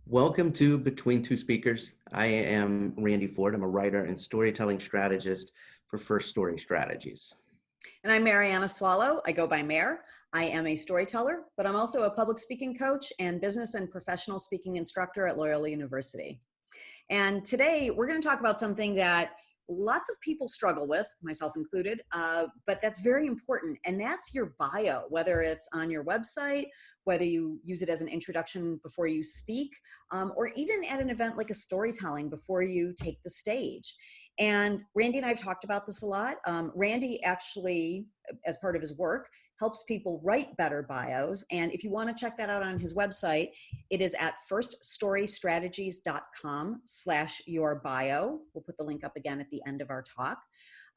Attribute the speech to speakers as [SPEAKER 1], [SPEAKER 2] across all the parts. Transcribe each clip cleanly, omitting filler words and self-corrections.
[SPEAKER 1] Welcome to Between Two Speakers. I am Randy Ford. I'm a writer and storytelling strategist for First Story Strategies.
[SPEAKER 2] And I'm Mariana Swallow. I go by Mare. I am a storyteller, but I'm also a public speaking coach and business and professional speaking instructor at Loyola University. And today we're going to talk about something that lots of people struggle with, myself included, but that's very important. And that's your bio, whether it's on your website, whether you use it as an introduction before you speak, or even at an event like a storytelling before you take the stage. And Randy and I have talked about this a lot. Randy actually, as part of his work, helps people write better bios. And if you want to check that out on his website, it is at firststorystrategies.com/your-bio. We'll put the link up again at the end of our talk.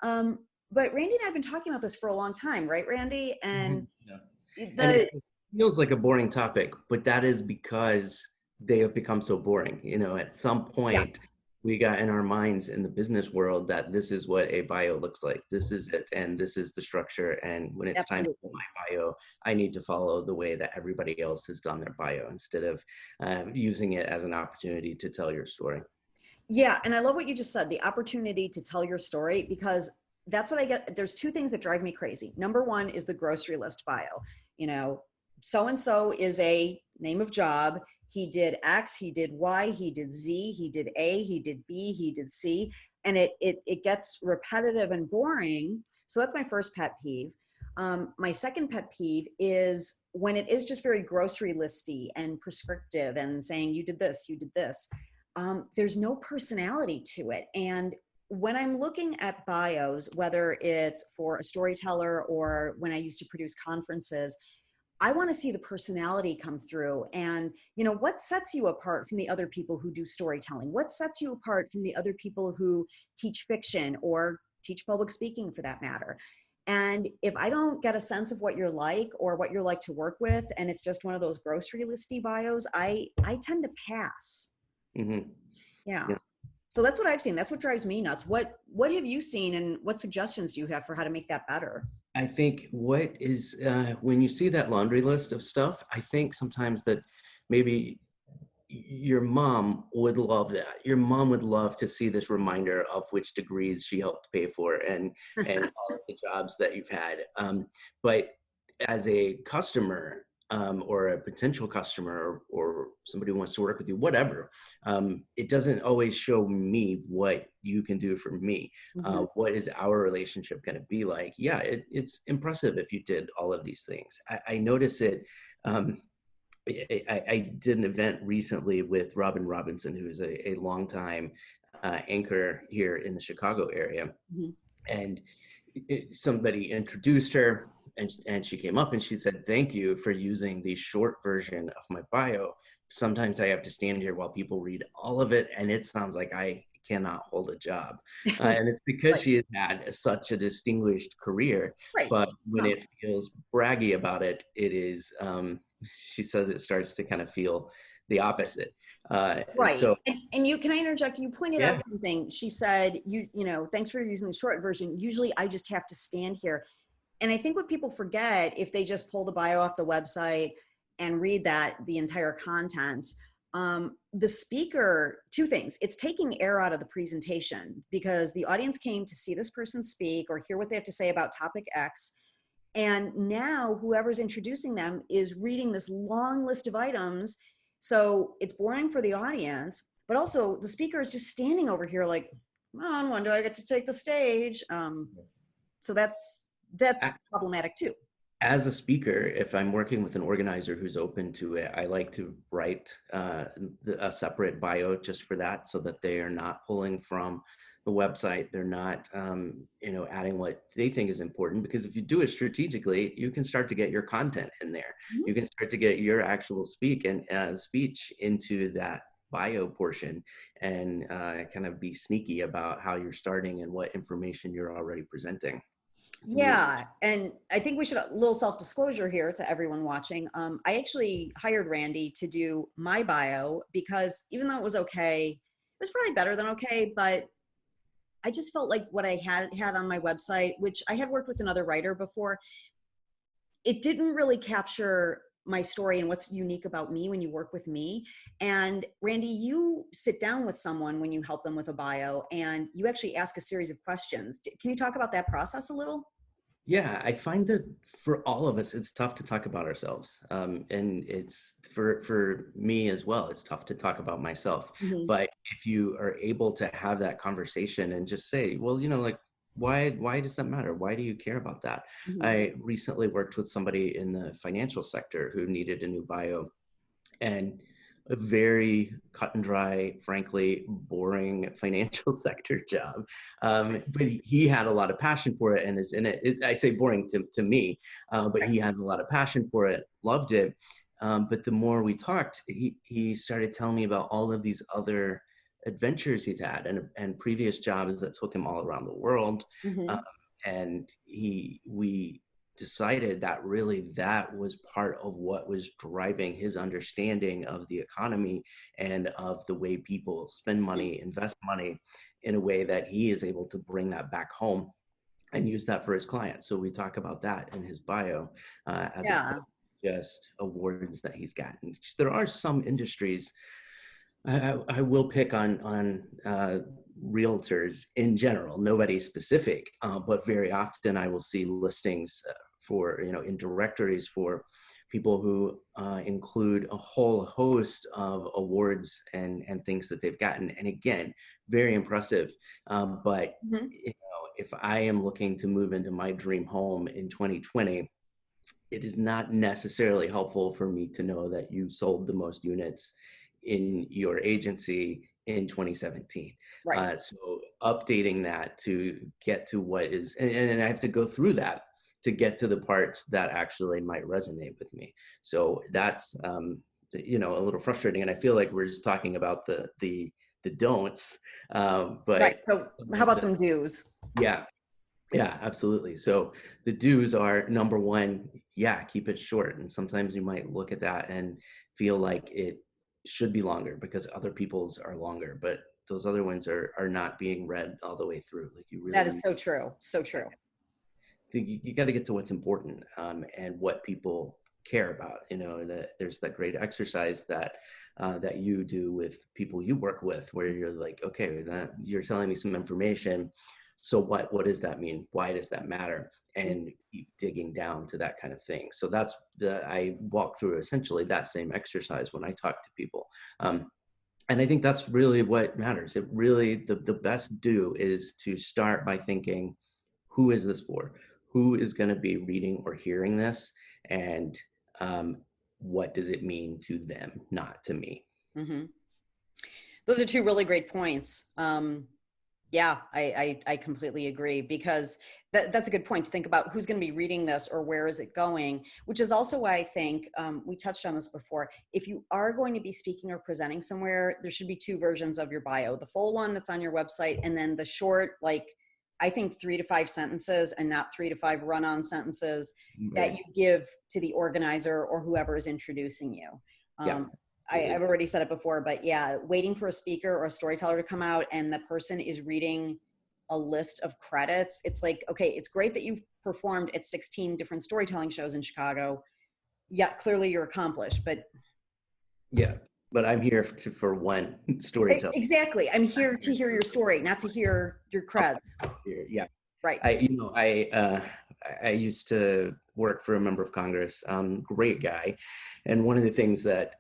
[SPEAKER 2] But Randy and I have been talking about this for a long time, right, Randy? And
[SPEAKER 1] And it feels like a boring topic, but that is because they have become so boring. At some point,
[SPEAKER 2] yes.
[SPEAKER 1] we got in our minds in the business world that this is what a bio looks like. This is it, and this is the structure. And when it's time to do my bio, I need to follow the way that everybody else has done their bio instead of using it as an opportunity to tell your story.
[SPEAKER 2] Yeah, and I love what you just said, the opportunity to tell your story, because that's what I get. There's two things that drive me crazy. Number one is the grocery list bio. So-and-so is a name of job. He did X, he did Y, he did Z, he did A, he did B, he did C. And it gets repetitive and boring. So that's my first pet peeve. My second pet peeve is when it is just very grocery listy and prescriptive and saying, you did this, you did this. There's no personality to it. And when I'm looking at bios, whether it's for a storyteller or when I used to produce conferences, I want to see the personality come through. And, what sets you apart from the other people who do storytelling? What sets you apart from the other people who teach fiction or teach public speaking for that matter? And if I don't get a sense of what you're like or what you're like to work with, and it's just one of those grocery listy bios, I tend to pass.
[SPEAKER 1] Mm-hmm.
[SPEAKER 2] Yeah.
[SPEAKER 1] Yeah.
[SPEAKER 2] So that's what I've seen. That's what drives me nuts. What have you seen, and what suggestions do you have for how to make that better?
[SPEAKER 1] I think what is, when you see that laundry list of stuff, I think sometimes that maybe your mom would love that. Your mom would love to see this reminder of which degrees she helped pay for and all of the jobs that you've had. But as a customer, or a potential customer or somebody who wants to work with you, whatever, it doesn't always show me what you can do for me.
[SPEAKER 2] Mm-hmm.
[SPEAKER 1] What is our relationship going to be like? Yeah, it's impressive if you did all of these things. I notice it. I did an event recently with Robin Robinson, who's a longtime anchor here in the Chicago area.
[SPEAKER 2] Mm-hmm.
[SPEAKER 1] And somebody introduced her, and she came up and she said, "Thank you for using the short version of my bio. Sometimes I have to stand here while people read all of it, and it sounds like I cannot hold a job." And it's because
[SPEAKER 2] Right.
[SPEAKER 1] she has had such a distinguished career.
[SPEAKER 2] Right.
[SPEAKER 1] But when it feels braggy about it, it is, she says it starts to kind of feel the opposite.
[SPEAKER 2] Right.
[SPEAKER 1] So,
[SPEAKER 2] And you, can I interject? You pointed
[SPEAKER 1] yeah.
[SPEAKER 2] out something. She said, thanks for using the short version. Usually I just have to stand here. And I think what people forget, if they just pull the bio off the website and read the entire contents, the speaker, two things. It's taking air out of the presentation because the audience came to see this person speak or hear what they have to say about topic X. And now whoever's introducing them is reading this long list of items. So it's boring for the audience, but also the speaker is just standing over here like, on when do I get to take the stage? So that's problematic too.
[SPEAKER 1] As a speaker, if I'm working with an organizer who's open to it, I like to write a separate bio just for that, so that they are not pulling from the website. They're not, adding what they think is important. Because if you do it strategically, you can start to get your content in there.
[SPEAKER 2] Mm-hmm.
[SPEAKER 1] You can start to get your actual speech into that bio portion, and kind of be sneaky about how you're starting and what information you're already presenting.
[SPEAKER 2] Yeah, and I think we should, a little self-disclosure here to everyone watching. I actually hired Randy to do my bio because even though it was okay, it was probably better than okay, but I just felt like what I had on my website, which I had worked with another writer before, it didn't really capture my story and what's unique about me when you work with me. And Randy, you sit down with someone when you help them with a bio and you actually ask a series of questions. Can you talk about that process a little?
[SPEAKER 1] Yeah, I find that for all of us, it's tough to talk about ourselves, and it's for me as well. It's tough to talk about myself.
[SPEAKER 2] Hmm.
[SPEAKER 1] But if you are able to have that conversation and just say, well, like, why does that matter? Why do you care about that?
[SPEAKER 2] Hmm.
[SPEAKER 1] I recently worked with somebody in the financial sector who needed a new bio, and a very cut and dry, frankly, boring financial sector job. But he had a lot of passion for it and is in it. I say boring to me, but he had a lot of passion for it, loved it. But the more we talked, he started telling me about all of these other adventures he's had and previous jobs that took him all around the world. Um,
[SPEAKER 2] Hmm.
[SPEAKER 1] and we decided that really that was part of what was driving his understanding of the economy and of the way people spend money, invest money in a way that he is able to bring that back home and use that for his clients. So we talk about that in his bio as
[SPEAKER 2] Yeah.
[SPEAKER 1] opposed to just awards that he's gotten. There are some industries I will pick on realtors in general, nobody specific, but very often I will see listings for, in directories for people who include a whole host of awards and things that they've gotten. And again, very impressive. But
[SPEAKER 2] Hmm.
[SPEAKER 1] if I am looking to move into my dream home in 2020, it is not necessarily helpful for me to know that you sold the most units in your agency in 2017.
[SPEAKER 2] Right.
[SPEAKER 1] So updating that to get to what is, and I have to go through that to get to the parts that actually might resonate with me. So that's, a little frustrating. And I feel like we're just talking about the don'ts,
[SPEAKER 2] Right.
[SPEAKER 1] but
[SPEAKER 2] So how about some do's?
[SPEAKER 1] yeah, yeah, absolutely. So the do's are number one, yeah, keep it short. And sometimes you might look at that and feel like it should be longer because other people's are longer, but those other ones are not being read all the way through. Like you
[SPEAKER 2] That
[SPEAKER 1] really
[SPEAKER 2] is so true. So true.
[SPEAKER 1] you got to get to what's important and what people care about. That there's that great exercise that you do with people you work with, where you're like, okay, that you're telling me some information. So what does that mean? Why does that matter? And keep digging down to that kind of thing. So that's I walk through essentially that same exercise when I talk to people. And I think that's really what matters. It really, the best do is to start by thinking, who is this for? Who is going to be reading or hearing this? And um, what does it mean to them, not to me?
[SPEAKER 2] Hmm. Those are two really great points. Yeah, I completely agree because that's a good point to think about who's going to be reading this or where is it going, which is also why I think we touched on this before. If you are going to be speaking or presenting somewhere, there should be two versions of your bio, the full one that's on your website and then the short, like I think 3 to 5 sentences and not 3 to 5 run-on sentences that
[SPEAKER 1] Right.
[SPEAKER 2] you give to the organizer or whoever is introducing you.
[SPEAKER 1] Yeah,
[SPEAKER 2] Um, I've
[SPEAKER 1] absolutely.
[SPEAKER 2] already said it before, but yeah, waiting for a speaker or a storyteller to come out and the person is reading a list of credits. It's like, okay, it's great that you've performed at 16 different storytelling shows in Chicago. Yeah, clearly you're accomplished, but
[SPEAKER 1] Yeah, but I'm here for one storytelling.
[SPEAKER 2] exactly. I'm
[SPEAKER 1] I'm
[SPEAKER 2] here to
[SPEAKER 1] here
[SPEAKER 2] hear your story, not to hear your creds.
[SPEAKER 1] here. Yeah.
[SPEAKER 2] Right.
[SPEAKER 1] I used to work for a member of Congress, great guy, and one of the things that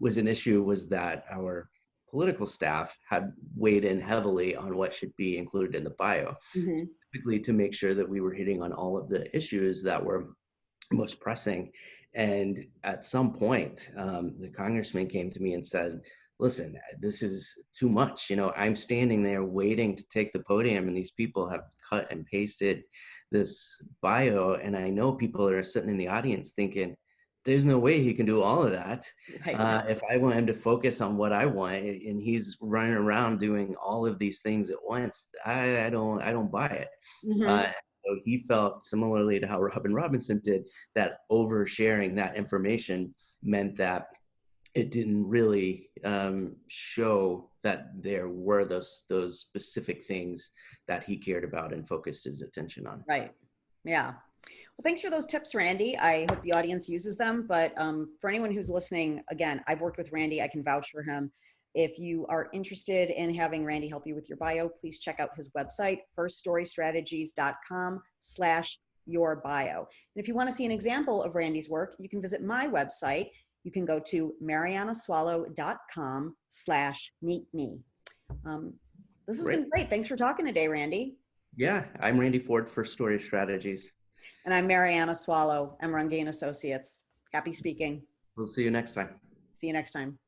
[SPEAKER 1] was an issue was that our political staff had weighed in heavily on what should be included in the bio,
[SPEAKER 2] Hmm.
[SPEAKER 1] specifically to make sure that we were hitting on all of the issues that were most pressing. And at some point, the congressman came to me and said, listen, this is too much. I'm standing there waiting to take the podium, and these people have cut and pasted this bio. And I know people are sitting in the audience thinking, there's no way he can do all of that.
[SPEAKER 2] Right.
[SPEAKER 1] If I want him to focus on what I want, and he's running around doing all of these things at once, I don't buy it.
[SPEAKER 2] Hmm.
[SPEAKER 1] Uh, so he felt similarly to how Robin Robinson did, that oversharing that information meant that it didn't really show that there were those specific things that he cared about and focused his attention on.
[SPEAKER 2] Right. Yeah. Well, thanks for those tips, Randy. I hope the audience uses them. But for anyone who's listening, again, I've worked with Randy. I can vouch for him. If you are interested in having Randy help you with your bio, please check out his website, firststorystrategies.com/your-bio. And if you want to see an example of Randy's work, you can visit my website. You can go to marianaswallow.com/meet-me. This has
[SPEAKER 1] Great.
[SPEAKER 2] been great. Thanks for talking today, Randy.
[SPEAKER 1] Yeah, I'm Randy Ford for Story Strategies.
[SPEAKER 2] And I'm Mariana Swallow, M. Runge and Associates. Happy speaking.
[SPEAKER 1] We'll see you next time.
[SPEAKER 2] See you next time.